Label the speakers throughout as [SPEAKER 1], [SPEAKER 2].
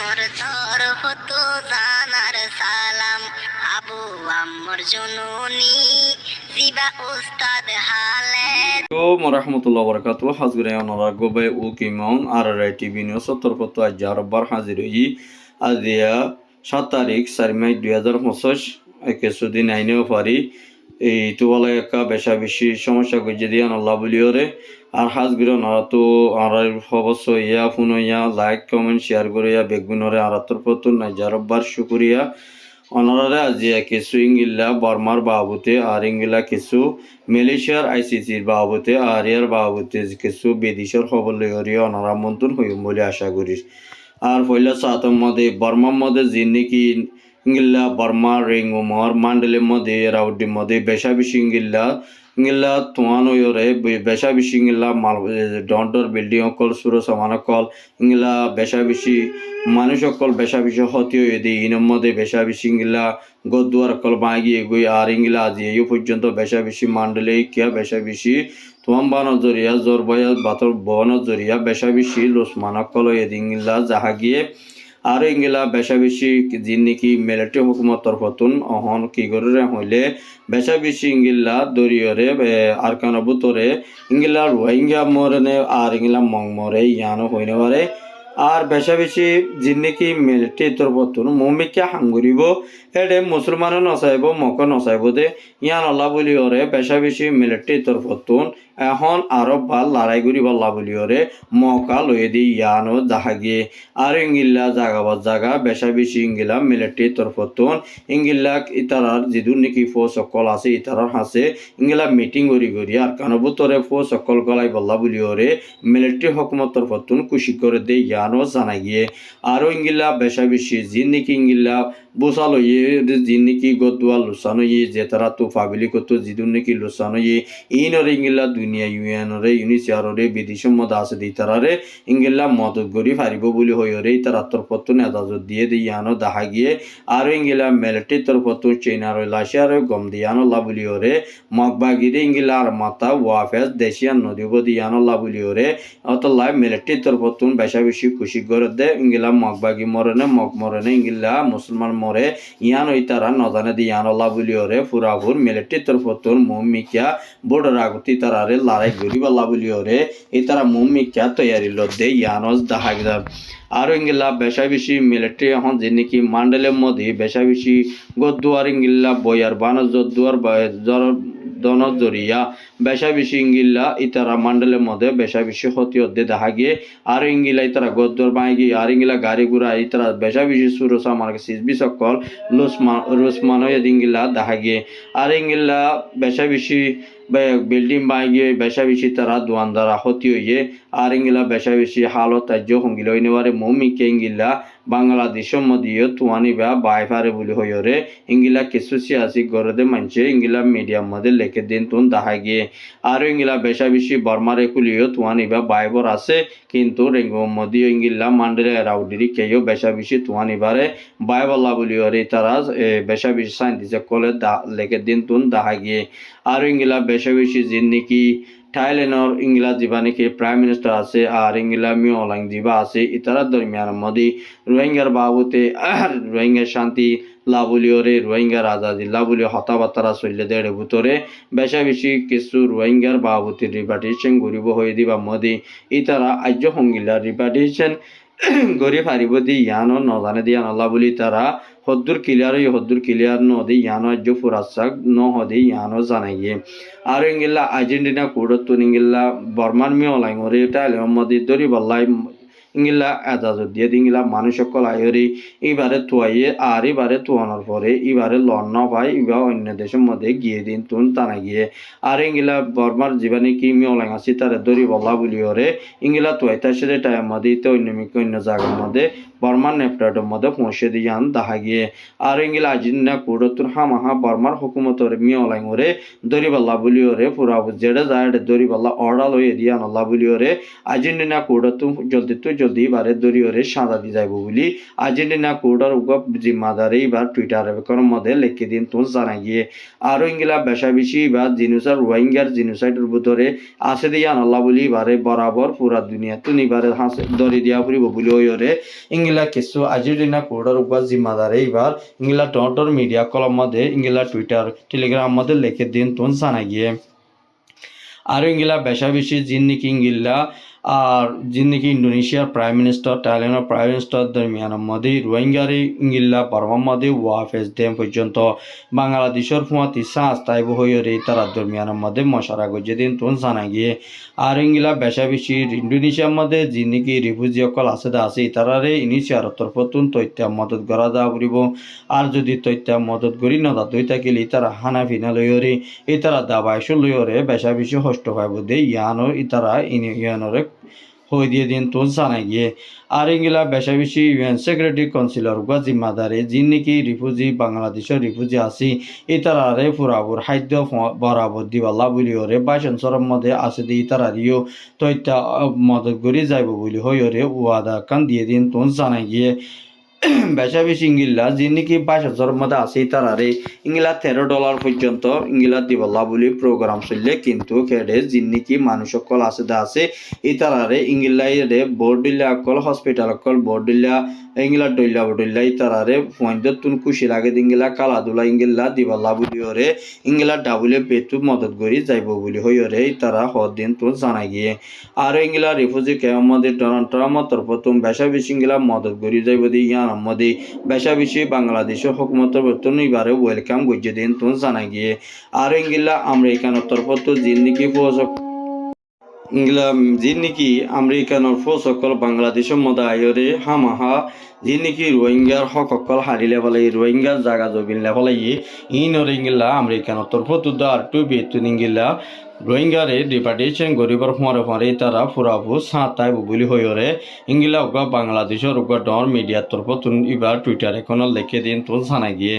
[SPEAKER 1] মোর তরফ তো জানার সালাম আবু আম্মর জননী জিবা উস্তাদ হালে
[SPEAKER 2] রহমতুল্লাহ বরকাত হাজগুরে অনরা গোবে ও কিমং আর টিভি নিউজ তরফত আজ রব্বার হাজির হই আজিয়া 7 তারিখ 4 মে 2025 কিছুদিন আইনেও পারি এই তোয়ালে একা বেশা বেশি সমস্যা গজে দিয়ে আল্লাহ বলিওরে আর হাজগুরে নরা তো আর অবশ্য ইয়া ফোন ইয়া লাইক কমেন্ট শেয়ার করে ইয়া বেগুনরে আর তরফত নাই রব্বার শুকরিয়া অনারারে আজিয়া কিছু ইংলা বর্মার বাবুতে আর ইংলা কিছু মালয়েশিয়ার আইসিসির বাবুতে আর ইয়ার বাবুতে কিছু বিদেশের খবর লইয়া অনারা মন্ত্রণ হইম বলে আশা করি আর পয়লা সাতম মধ্যে বর্মার মধ্যে যে নাকি ইংলা বর্মা রেঙ্গুমর মান্ডলের মধ্যে রাউডির মধ্যে বেশা বেশি ইংলা তোয়ান ওয়রে বেশা বেশি ইংলা মাল ডন্টর বিল্ডিং অকল সুর সমান অকল ইংলা বেশা বেশি মানুষ অকল বেশা বেশি হতি হয়ে দিই ইনের মধ্যে বেশা বেশি ইংলা গদুয়ার অকল বাগিয়ে গই আর ইংলা আজি এই পর্যন্ত বেশা বেশি মান্ডলে কিয়া বেশা বেশি তোমাম বান জরিয়া জোর বয়া বাতর বন জরিয়া বেশা বেশি লোসমান অকল ইংলা যাহা গিয়ে আর ইংলা বেশা বেশি যিন নাকি মিলিটারি হুকুমত তরফতুন অহন কি করে হইলে বেশা বেশি ইংলা দরিয়রে আর কান বুতরে ইংলা রোহিঙ্গা মরনে আর ইংলা মং মরে ইয়ানো হইনে পারে আর বেশা বেশি যিন নাকি মিলিটারি তরফতুন মমিকা হাঙ্গুরিব এডে মুসলমানও নচাইব মক নচাইব দে ইয়ান আল্লাহ বলি ওরে বেশা বেশি মিলিটারি তরফতুন এখন আরব ভাল লড়াই করি বল্লা বলি ওরে মকা লয়ে দি ইয়ানো জাহাগিয়ে আর ইংলা জাগাবাদ জাগা বেশা বেশি ইংলা মিলিটারি তরফতুন ইংলা ইতারার যেদুর নাকি ফো সকল আছে ইতারার হাসে ইংলা মিটিং করি আর কানবুতরে ফো সকল গলাই বল্লা বলি ওরে মিলিটারি হুকুমত তরফতুন খুশি করে দে ইয়ানো জানা গিয়ে আরো ইংলা বেশা বেশি যিন নাকি ইংলা বোসালো ইয়ে যিন নাকি গদুয়া লুসানো ইয়ে যে তারা তো ফাবিলি কত যিদুর নাকি লুসানো ইয়ে ইনরে ইংলা দুনিয়া ইউএনরে ইউনিসিয়াররে বিদেশের মধ্যে আছে দি তারারে ইংলা মদত গরি ফারিব বলি হইরে তারা তরফতুন এজাজত দিয়ে দিয়ানো দেখা গিয়ে আর ইংলা মিলিটারি তরফতুন চীনার রাশিয়ার গম দিয়ানো লাবলি ওরে মগবাগিরে ইংলা আর মাতা ওয়াফেস দেশিয়ান নদীব দিয়ানো লাবলি ওরে অতলাই মিলিটারি তরফতুন বেশা বেশি খুশি করে দে ইংলা মগবাগি মরনে মগ মরনে ইংলা মুসলমান মরে ইয়ান ওই তারা নজানে দিয়ানো লাবলি ওরে ফুরাফুর মিলিটারি তরফতুন মুমিকা বর্ডার আগতি তারারে লড়াই করি বা লাবলি ওরে এই তারা মুমিকা তৈয়ারি লদ্দে ইয়ানজ দেখা গেল আর ইংলা বেশা বেশি মিলিটারি এখন যে নাকি মান্ডলের মধ্যে বেশা বেশি গদুয়ার ইংলা বয়ার বানজ দুয়ার দনজ জরিয়া বেশা বেশি ইংলা ইতারা মান্ডলের মধ্যে বেশা বেশি ক্ষতি হতে দেখা গিয়ে আর ইংলা ইতারা গদ্দর বাই গিয়ে আর ইংলা গাড়ি ঘুরা ইতারা বেশা বেশি সুরসা মার্কে সিজবি সকল রুসমান হয়ে ইংলা দেখা গিয়ে আর ইংলা বেশা বেশি বিল্ডিং বাই গিয়ে বেশা বেশি তারা দোয়ানদারা ক্ষতি হইয়ে আর ইংলা বেশা বেশি হালত তাজ্য হঙ্গিল হইনেবারে মৌমিকে ইংলা বাংলাদেশের মধ্যে তুয়ানি বা বাইফারে বলি হইরে ইংলা কিছু সিয়াসি গরদে মানছে ইংলা মিডিয়ার মধ্যে লেখে দিন তুন দেখা গিয়ে আর ইংলা বেশা বেশি বর্মারে কুলিও তুয়ানি বা বাইবর আছে কিন্তু রেঙ্গম মধ্যে ইংলা মান্ডলে রাউডিরি কেউ বেশা বেশি তুয়ানি বারে বাইবল্লা বলি হরে তারা বেশা বেশি সাইন দিছে কলে লেখে দিন তুন দেখা গিয়ে আর ইংলা বেশা বেশি যিন নাকি থাইল্যান্ডর ইংলা যিবা নাকি প্রাইম মিনিস্টার আছে আর ইংলা মিওলাং যিবা আছে ইতারার দরমিয়ান মধ্যে রোহিঙ্গার বাবুতে রোহিঙ্গার শান্তি লাবুলিওরে রোহিঙ্গার আজাদি লাবুলিও হতাবার্তারা চললে দেড় ভিতরে বেশা বেশি কিছু রোহিঙ্গার বাবুতে রিপার্টিশন গরিব হয়ে দিবা মধ্যে ইতারা আর্য হঙ্গিলা রিপার্টিশন গরি ফারিব দি ইয়ানো নজানে দিয়া নল্লা বলি তারা হদ্দুর ক্লিয়ার নদী ইয়ানো আজ ফুরাসাক ন হদি ইয়ানো জানাই গিয়ে আর ইংলা আর্জেন্টিনা কুড়ত ইংলা বর্মান মিওলাই মরে টাইলে মদি দরি বল্লাই ইংলা এজাজত দিয়ে ইংলা মানুষ সকল আয়রি এবারে তুয়াইয়ে আর এবারে তুয়ানোর পরে এবারে লন না পাই এবার অন্য দেশের মধ্যে গিয়ে দিন তুন টানা গিয়ে আর ইংলা বর্মার জীবানি কি মিওলাং আছে তারা দরি বল্লা বলি ওরে ইংলা তুয়াইতার সাথে টাইম মধ্যে অন্য জায়গার মধ্যে বর্মার নেপটাটের মধ্যে পৌঁছে দিয়ে আন দেখা গিয়ে আর ইংলা আর্জেন্টিনা কুড়তুন হামাহা বর্মার হুকুমতর মিওলাং ওরে দরি বল্লা বলি ওরে পুরা যেটা যায় দরি বল্লা অর্ডাল হয়ে দিয়ে আনল্লা বলি ওরে আর্জেন্টিনা কুড়তুন জলদি জলদি বারে দরিয়রে সাজা দি যাইব বলি আর্জেন্টিনা কোর্টার উপ জিম্মাদারি বা টুইটারে মধ্যে লিখে দিন তো জানা গিয়ে আরো ইংলা বেশা বেশি বা জিনুসার রোহিঙ্গার জিনুসাইডের ভিতরে আছে দিয়ে আনাল্লা বলি বারে বরাবর পুরা দুনিয়া তুনি বারে হাসে দরি দিয়া ফুরিব বলি ওইরে ইংলা কিছু আর্জেন্টিনা কোর্টার উপ জিম্মাদারি এবার ইংলা টন্টর মিডিয়া কলম মধ্যে ইংলা টুইটার টেলিগ্রাম মধ্যে লিখে দিন তো জানা গিয়ে আর ইংলা বেশা বেশি জিন্নিকি ইংলা আর জিন্নিকি ইন্দোনেশিয়ার প্রাইম মিনিস্টার থাইল্যান্ডের প্রাইম মিনিস্টার দরমিয়ানের মধ্যে রোহিঙ্গারি ইংলা বর্মার মধ্যে ওয়াফেজ দেম পর্যন্ত বাংলাদেশের ফুয়াতি সাঁস তাইব হইরে তারা দরমিয়ানের মধ্যে মশারা গজে দিন তুন জানা গিয়ে আর ইংলা বেশা বেশি ইন্দোনেশিয়ার মধ্যে জিন্নিকি রিফিউজি অকল আছে তারারে ইনিশিয়ার তরফতুন তথ্য মদত করা যা ফুরিব আর যদি তথ্য মদত করি না দই থাকিলে তারা হানা ফিনা লইরে এই তারা দাবাইশ লইরে বেশা বেশি কষ্ট পাইব দে ইয়ানো ইতারা ইয়ানরে হয়ে দিয়ে দিন তো জানা গিয়ে আর ইংলা বেশা বেশি ইউএন সিকিউরিটি কাউন্সিলর বা জিম্মাদারে যিনি নাকি রিফিউজি বাংলাদেশের রিফিউজি আছি ইতারারে পুরাপুর খাদ্য বরাবর দিবাল্লা বলি ওরে বাইশনসরের মধ্যে আছে দিয়ে ইতারারিও তথ্য মদত করি যাইব বলি হইরে ওয়াদা কান দিয়ে দিন তো জানা গিয়ে বেশা বেশি ইংলা যিনি নাকি 22,000 মধ্যে আছে তারারে ইংলা $13 পর্যন্ত ইংলা দিবল্লা বলি প্রোগ্রাম চললে কিন্তু খেড়ে যিনি নাকি মানুষ সকল আছে এই তারারে ইংলাইরে বোর্ডিল্লা অকল হসপিটাল অকল বোর্ডিল্লা ইংলা ডইল্লা বডিল্লা এই তারারে পয়েন্টতুন খুশি লাগে ইংলা কালাদুলা ইংলা দিবল্লা বলি ওরে ইংলা ডাবলে পেটু মদত করি যাইব বলি হইরে তারা হদিন তো জানা গিয়ে আর ইংলা রিফিউজি কেমন ডোনাল্ড ট্রাম্প তরফতুন বেশা বেশি ইংলা মদত করি যাইব দি মধ্যে বেশা বেশি বাংলাদেশের হুকুমতের বর্তন এবারে ওয়েলকাম গজ্জে দিন তো জানা গিয়ে আর ইংলা আমেরিকানের তরফত যিনি ইংলা যিনি আমেরিকানের ফো সকল বাংলাদেশের মধ্যে আয়রে হামাহা যিনি রোহিঙ্গার হক অকল হারিলে ফেলে রোহিঙ্গার জায়গা জবিলে ফেলে ইনর ইংলা আমেরিকানের তরফত আর টু বেতুন ইংলা রোহিঙ্গারে ডিপার্টেশন গরিবর ফরে তারা ফুরাবু সাঁতাই বুলি হইরে ইংলা উগা বাংলাদেশের উগা ডর মিডিয়ার তরফতুন এবার টুইটার এখন লিখে দিন তো জানা গিয়ে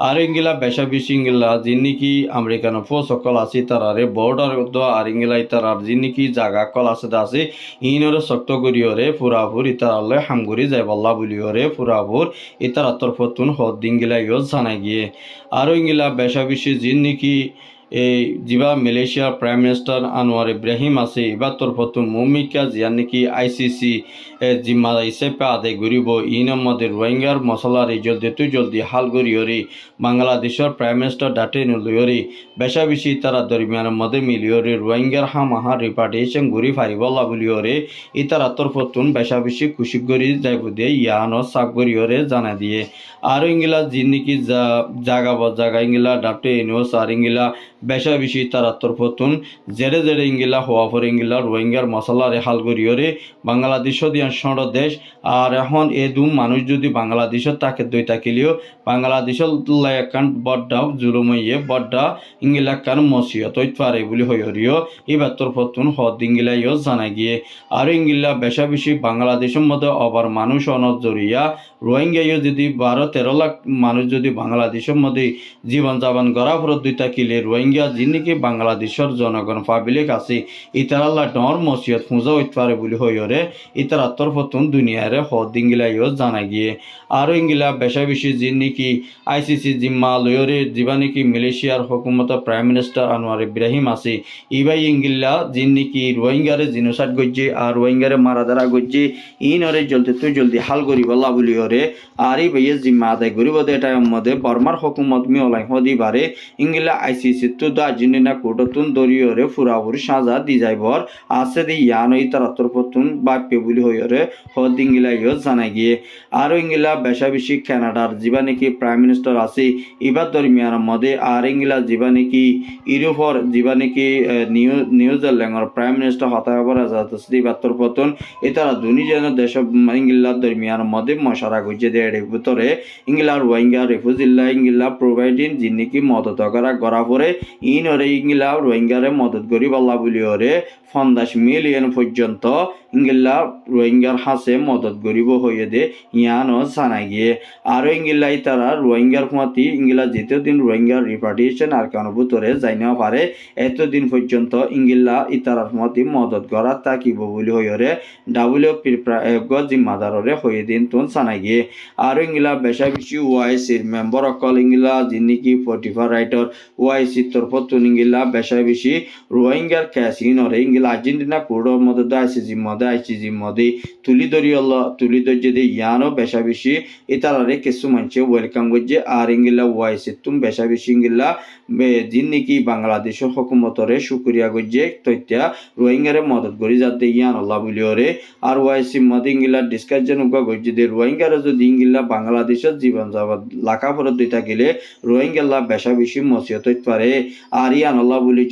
[SPEAKER 2] আর ইংলা বেশা বেশি ইংলা যিনি কি আমেরিকান ফো সকল আছে তারারে বর্ডার আর ইংলা তারার যিনি কি জায়গা কল আছে ইনরে শক্ত করিয়রে ফুরাবুর ইতারালে হামগুড়ি যাইবাল্লা বলিয়রে ফুরাবুর ইতারা তরফতুন হদ ইংলা ইয় জানা গিয়ে আর ইংলা বেশা বেশি যিনি কি এই জিবা মালয়েশিয়ার প্রাইম মিনিস্টার আনোয়ার ইব্রাহিম আছে এবার তরফতুন মুমিকা জিয়ান নাকি আইসিসি জিম্মা হিসেবে আদায় করিব ইনের মধ্যে রোহিঙ্গার মশলার জলদি হাল করিয়রি বাংলাদেশের প্রাইম মিনিস্টার ডাটে নলিয়রি বেশা বেশি তারা দরমিয়ানের মধ্যে মিলিয়রি রোহিঙ্গার হামাহা রিপার্টেশন ঘুরি ফারিবল্লা বলিয়রে ইতারা তরফতুন বেশা বেশি খুশি করি যাইব দিয়ে ইয়ানো সাক করিয়রে জানা দিয়ে আর ইংলা যিনি জাগা ইংলা ডাটে ইনোস আর ইংলা বেশা বেশি তারা তরফতুন জেরে ইংলা হওয়া পরে ইংলা রোহিঙ্গার মশলারে হাল করিয়রে বাংলাদেশও দিয়া ষড় দেশ আর এখন এ দুম মানুষ যদি বাংলাদেশের তাকে দই থাকিলেও বাংলাদেশের একান বড্ডা জুলুমইয়ে বড্ডা ইংলা কান মসিয়ত পারে বলি হইরিও এবার তরফতুন হদ ইংলা ইয় জানা গিয়ে আর ইংলা বেশা বেশি বাংলাদেশের মধ্যে আবার মানুষ অনজরিয়া রোহিঙ্গাইও যদি 12-13 লাখ মানুষ যদি বাংলাদেশের মধ্যে জীবন যাপন করা ফরত দুই থাকিলে রোহিঙ্গা যিনি কি বাংলাদেশের জনগণ পাবলিক আছে ইতারাল্লা ডর মসিয়ত ফুঁজা হইতে পারে বলি হইরে ইতারা তরফতুন দুনিয়ারে হদ ইংলাইও জানা গিয়ে আরও ইংলা বেশা বেশি যিনি কি আইসিসি জিম্মা লয়রে যিবা নাকি মালয়েশিয়ার হুকুমত প্রাইম মিনিস্টার আনোয়ার ইব্রাহিম আছে ইবাই ইংলা যিনি কি রোহিঙ্গারে জিনোসাইড গজ্জে আর রোহিঙ্গারে মারাদারা গজ্জে ইনরে জলদি হাল করিবল্লা বলি হরে আর এই ভাইয়ে জিম্মা আদায় করিব এটার মধ্যে বর্মার হুকুমত মিলাই হদি বারে ইংলা আইসিসি তো আর্জেন্টিনা কোর্টতুন দরিয়রে ফুরাবুর সাজা দি যাইবর আছে দি ইয়ানো ইতার তরফতুন বাপ্যে বলি হইরে হদ ইংলা ইয় জানা গিয়ে আরও ইংলা বেশা বেশি কানাডার যিবা নাকি প্রাইম মিনিস্টার আছে এবার দরমিয়ানের মধ্যে আর ইংলা যিবা নাকি ইউরোপর যিবা নাকি নিউজিল্যান্ডের প্রাইম মিনিস্টার হতাহবার আজাদ এবার তরফতুন এতারা দুনিজন দেশ ইংলা দরমিয়ানের মধ্যে মশারা গুজে দেয় ভিতরে ইংলা রোহিঙ্গা রিফিউজিল্লা ইংলা প্রোভাইডিং যিনি কি মদত করা পরে ইনরে ইংলা রোহিঙ্গারে মদত করি বল্লা বলি ওরে 50 মিলিয়ন পর্যন্ত ইংগিল্লা রোহিঙ্গার হাসে মদত গরিব হয়ে দে ইয়ানো সানাই গিয়ে আরো ইংগিল্লা ইতারা রোহিঙ্গার হুয়াতি ইংগিলা যেতদিন রোহিঙ্গার রিপার্টিশন আর কেন ভিতরে যাই না পারে এতদিন পর্যন্ত ইংগিল্লা ইতারার হুয়াতি মদত করা তাকিব বলি হইরে ডাব্লিউপির জিম্মাদাররে হয়ে দিন তুন সানাই গিয়ে আরো ইংগিলা বেশা বেশি ওআইসির মেম্বার অকল ইংগিলা যিনি কি ফর্টিফার রাইটর ওআইসি তরফতুন ইংগিলা বেশা বেশি রোহিঙ্গার ক্যাসিনরে ইংগিলা আর্জেন্টিনা কোর্ডর মধ্যে আইসিজি মধ্যে তুলি ধরিয়ে দে ইয়ানো বেশা বেশি ইতারারে কিছু মানুষে ওয়েলকাম করছে আর ইংগিলা ওআইসি তুম বেশা বেশি ইংগিলা যিনি কি বাংলাদেশের হকুমতরে শুক্রিয়া করছে তৈত্যা রোহিঙ্গারে মদত করি যাতে ইয়ান আল্লাহ বলিওরে আর ওআইসি মধ্যে ইংগিলা ডিসকাশন করছে যে রোহিঙ্গারা যদি ইংগিলা বাংলাদেশের জীবন যাবত লাখা ফরত দিতে গেলে রোহিঙ্গাল্লা বেশা বেশি মসিয়ত পারে আর ইয়ান আল্লাহ বলি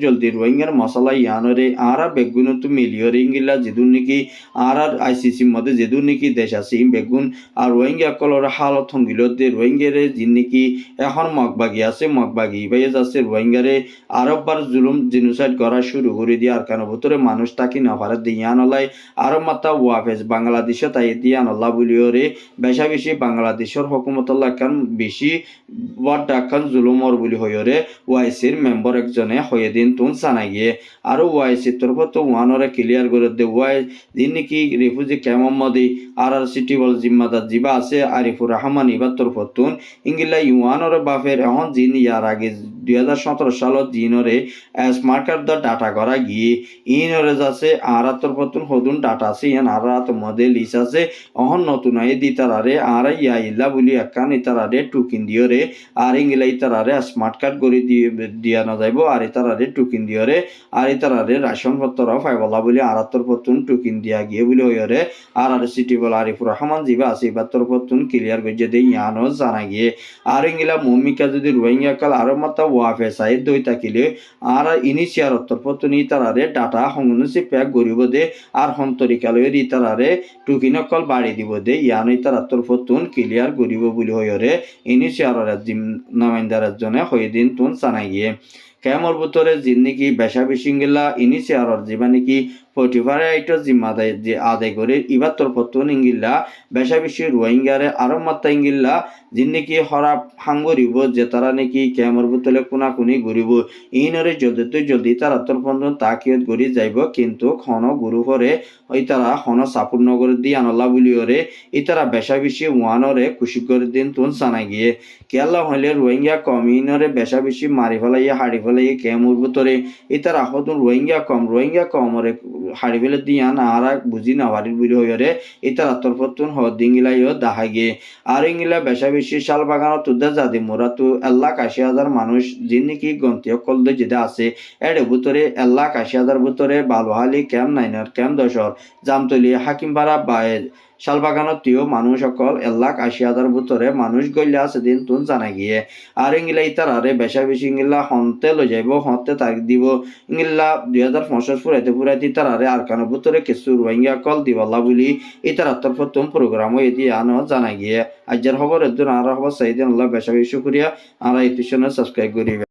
[SPEAKER 2] জলদি রোহিঙ্গার মশলা ইয়ানরে আরা বেগুন তো মিলিয়রে ইংগিলা যেদুর নাকি আর আইসিসির মধ্যে যেদুর নাকি দেশ আছে বেগুন আর রোহিঙ্গা কলর হালত হঙ্গিল যে রোহিঙ্গারে যিনি নাকি এখন মগবাগি আছে মগবাগি বাইয়ে যাচ্ছে রোহিঙ্গারে আরববার জুলুম জেনোসাইড করা শুরু করে দিয়ে আর কেন ভিতরে মানুষ তাকি না পারে দিয়ান আল্লাহ আরব মাতা ওয়াফেজ বাংলাদেশে তাই দিয়ান আল্লাহ বলিওরে বেশা বেশি বাংলাদেশের হকুমত আল্লাহ কান বেশি বড় জুলুমর বলি হইরে ওআইসির মেম্বার একজনে হয়ে দিন তুন সানাই গিয়ে আরো ওআইসির তরফ তো ওয়ানরে ক্লিয়ার করে দে ওয়াই যিনি কি রিফিউজি ক্যাম্পমদি আর সিটি বল জিম্মাদার জিবা আছে আরিফুর রহমান ইবার তরফ তুন ইংগিলা ইউয়ানরে বাফের এখন জিন ইয়ার আগে 2017 সালত জিনরে স্মার্ট কার্ড দা ডাটা করা গিয়ে ইনরে যাচ্ছে আর তরফ তুন হদুন ডাটা আছে ইয়ান আর মধ্যে লিস আছে অহন নতুন আই দিতারারে আর ইয়া ইল্লা বলি একান ইতারারে টুকিন দিয়রে আর ইংলা ইতারারে স্মার্ট কার্ড করে দিয়া না যাইব আর ইতারারে টুকিন দিয়রে আর ইতারারে রাশন পত্র ফাইবলা বলি আর তরফতুন টুকিন দিয়া গিয়ে বলি হইরে আর সিটি বল আরিফুর রহমান জিবা আছে ইবার তরফতুন ক্লিয়ার গজে দে ইয়ানো জানা গিয়ে আর ইংলা মুমিকা যদি রোহিঙ্গা কাল আর মাতা ওয়াফে সাইড দই তাকিলে আর ইনিশিয়ার তরফতুন ইতারারে ডাটা সংগনসি প্যাক গরিব দে আর হন্তরিকালয়ের ইতারারে টুকিন কল বাড়ি দিব দে ইয়ানো ইতার তরফতুন ক্লিয়ার গরিব বলি হইরে ইনিশিয়ার নামাইন্দার জনে হয়ে দিন তুন জানাই গিয়ে কেমর ভিতরে যিনি কি বেশা বেশিঙ্গিলা ইনিশিয়ার জীবা নাকি ফটিফারাইটর জিম্মাদায় যে আদায় করে ইবার তরফতুন ইঙ্গিল্লা বেশা বেশি রোহিঙ্গারে আরব মাত্রা ইঙ্গিল্লা যিনি কি হরাপ হাঙ্গরিব যে তারা নাকি কেমর ভিতরে কোনাকুনি ঘুরিব ইনরে জলদি তারা তরফতুন তাকিয়ত গড়ি যাইব কিন্তু খন গুরু করে ওই তারা খন সাপুর নগর দিয়ে আনল্লা বলিওরে ইতারা বেশা বেশি ওয়ানরে খুশি করে দিন তুন সানাই গিয়ে কেলা হইলে রোহিঙ্গা কম ইনরে বেশা বেশি মারি ফেলাইয়া হাড়ি ফেলাইয়া কেমর ভিতরে ইতারা হতুন রোহিঙ্গা কমরে হাড়ি ফেলে দিয়া না আর বুঝি না বাড়ির বুড়ি হইরে ইতার তরফতুন হদিঙ্গিলাইও দেখা গিয়ে আর ইংলা বেশা বেশি শাল বাগানো তুদা জাদি মোরা তো 1,80,000 মানুষ যিনি কি গন্তীয় কলদ যেটা আছে এর ভিতরে 1,80,000 ভিতরে বালুহালি ক্যাম্প নাইনার ক্যাম্প দশর জামতলি হাকিমপাড়া বায়ে শালবাগানতীয় মানুষ সকল 1,80,000 ভিতরে মানুষ গইলে আছে দিন তুন জানা গিয়ে আর ইংলা ইতারারে বেশা বেশি ইংলা হন্তে লই যাইব হন্তে তারিখ দিব ইংলা 2050 ফুরাইতে ইতারারে আর কানো ভিতরে কিছু রোহিঙ্গা কল দিবাল্লা বলি ইতারার তরফতুন প্রোগ্রামও এদি আনো জানা গিয়ে আজের খবর এর জন্য আর খবর সাইদিন আল্লাহ বেশা বেশি শুকরিয়া আর এই পিছনে সাবস্ক্রাইব করিবে।